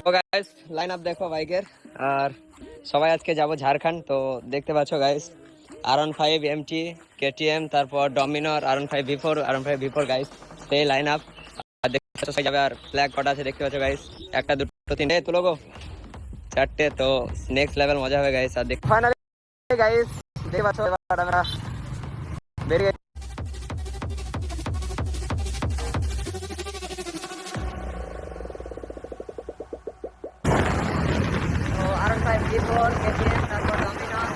তো guys line up দেখো বাইকের। আর সবাই আজকে যাব ঝাড়খণ্ড। তো দেখতে পাচ্ছ গাইস R15 MT KTM, তারপর ডমিনর R15 V4 R15 V4 guys, সেই লাইন আপ। আর দেখতে পাচ্ছ সবাই যাবে। আর ফ্ল্যাগ কটা আছে দেখতে পাচ্ছ গাইস, একটা দুটো তিনটে তুলো গো, চারটে। তো নেক্সট লেভেল মজা হবে গাইস। আর দেখ ফাইনালি গাইস দেখতে পাচ্ছ এবার আমরা বেরিয়ে R15 V4 KTM তারপর ডমিনর।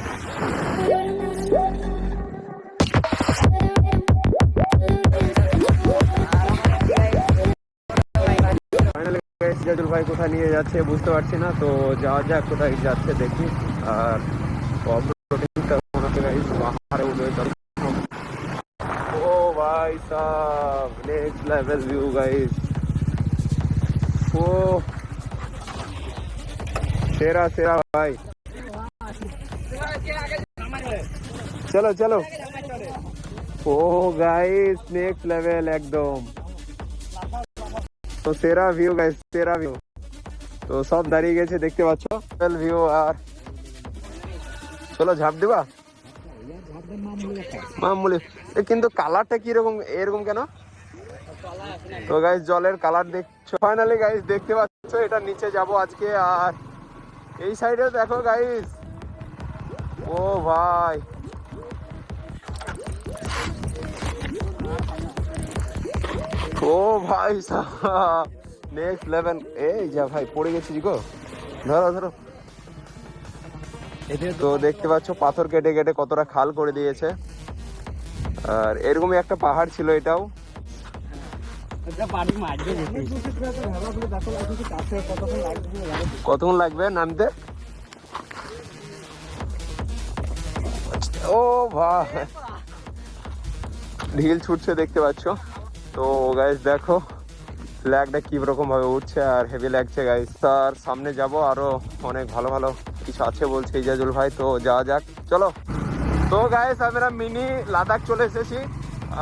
ফাইনালি গাইস জাজুল ভাই কোথায় নিয়ে যাচ্ছে বুঝতে পারছি না, তো যাওয়া যাক কোথায় যাচ্ছে দেখি। আর অফ রোডিংটা মনে হচ্ছে গাইস পাহাড়ে উঠে ও ভাই সাব নেক্সট লেভেল ভিউ গাইস। ও সেরা সেরা ভাই, চলো চলো। ও গাইস নেক্সট লেভেল একদম। তো সেরা ভিউ গাইস, সেরা ভিউ। তো সব দাঁড়িয়ে গেছে দেখতে পাচ্ছ ভিউ। আর চলো ঝাঁপ দিবা মামুলি। কিন্তু কালারটা কিরকম এরকম কেন? তো গাইস জলের কালার দেখছো। ফাইনালি গাইস দেখতে পাচ্ছ এটা নিচে যাব আজকে। আর এই সাইডে দেখো গাইস, ও ভাই ও ভাই সাহেব নেক্সট লেভেল। এই যা ভাই পড়ে গেছিস গো, ধরো ধরো। তো দেখতে পাচ্ছ পাথর কেটে কেটে কতটা খাল করে দিয়েছে। আর এরকমই একটা পাহাড় ছিল এটাও। কতক্ষণ লাগবে নামতে? ও ভাই ঢিল ছুটছে দেখতে পাচ্ছ। তো গাইস দেখো ফ্ল্যাগটা কি রকম ভাবে উঠছে আর হেভি লাগছে গাইস। তার সামনে যাব আরো অনেক ভালো ভালো কিছু আছে বলছে ইজাজুল ভাই, তো যাওয়া যাক চলো। তো গাইস আমরা মিনি লাদাখ চলে এসেছি।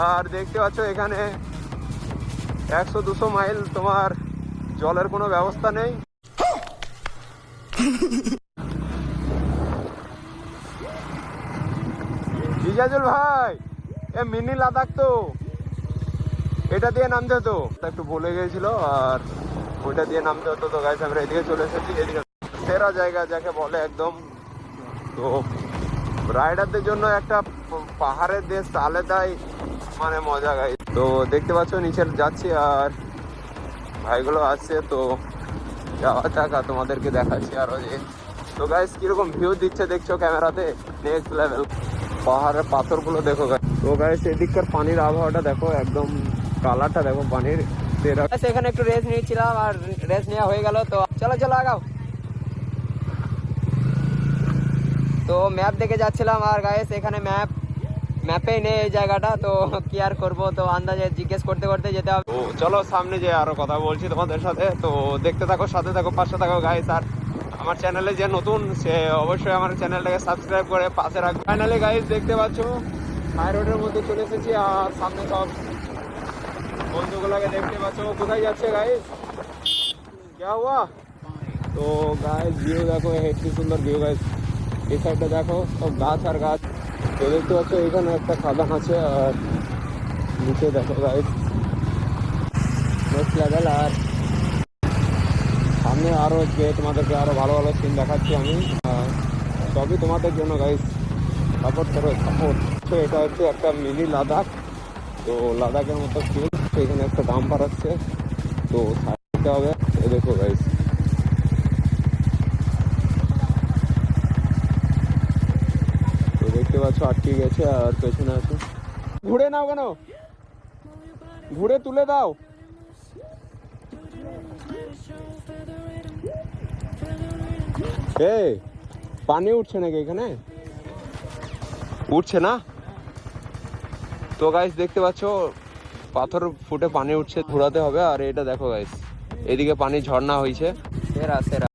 আর দেখতে পাচ্ছ এখানে 100-200 মাইল তোমার জলের কোনো ব্যবস্থা নেই। ইজাজুল ভাই এ মিনি লাদাখ তো, এটা দিয়ে নামতে হতো। একটু বলে গিয়েছিল আর ওইটা দিয়ে নামতে হতো। তো গাইস আমরা এদিকে চলে এসেছি। এদিকে সেরা জায়গা যাকে বলে একদম। তো রাইডারদের জন্য একটা পাহাড়ের দেশ আলাদাই মানে মজা গাইস। তো দেখতে পাচ্ছ নিচে যাচ্ছি আর ভাইগুলো আসছে। তো যাওয়া যাক আর তোমাদেরকে দেখাচ্ছি আরো যে। তো গাইস কিরকম ভিউ দিচ্ছে দেখছো ক্যামেরাতে, নেক্সট লেভেল। পাহাড়ের পাথরগুলো দেখো গাইস। তো গাইস এদিককার পানির আবহাওয়াটা দেখো, একদম কালারটা দেখো পানির। এখানে একটু রেস্ট নিয়েছিলাম আর রেস্ট নেওয়া হয়ে গেল। তো চলো চলো আগাও। তো ম্যাপ দেখে যাচ্ছিলাম আর গাইস এখানে ম্যাপেই নেই এই জায়গাটা। তো কি আর করবো, তো আন্দাজে জিজ্ঞেস করতে করতে যেতে হবে। তো চলো সামনে যে আরো কথা বলছি তোমাদের সাথে। তো দেখতে থাকো, সাথে থাকো, পাশে থাকো গাইস। আর আমার চ্যানেলে যে নতুন সে অবশ্যই আমার চ্যানেলটাকে সাবস্ক্রাইব করে পাশে রাখবে। ফাইনালি গাইস দেখতে পাচ্ছ হাই রোডের মধ্যে চলে এসেছি। আর সামনে সব বন্ধুগুলোকে দেখতে পাচ্ছ। কোথায় যাচ্ছে গাইস, क्या हुआ? তো গাইস ভিউ দেখো, হেভি সুন্দর ভিউ গাইস। এই সাইডটা দেখো সব গাছ আর গাছ। তো দেখতে পাচ্ছ এখানে একটা খাদান আছে আর নিচে দেখো গাইস নেক্সট লেভেল। আর সামনে আরো যে তোমাদেরকে আরো ভালো ভালো সিন দেখাচ্ছি আমি। সবই তোমাদের জন্য গাইস, সাপোর্ট করো সাপোর্ট। তো এটা হচ্ছে একটা মিনি লাদাখ। তো লাদাখের মতো ফিল। এখানে একটা দাম বাড়াচ্ছে, তো সাইডতে হবে। এ দেখো গাইস, তো দেখতে পাচ্ছ আটকে গেছে আর পেছনে আছে। ঘুরে নাও কেন, ঘুরে তুলে দাও। এ পানি উঠছে নাকি এখানে? উঠছে না। তো গাইস দেখতে পাচ্ছ পাথর ফুটে পানি উঠছে, ঘোরাতে হবে। আর এটা দেখো গাইস এদিকে পানি ঝর্ণা হয়েছে। সেরা সেরা।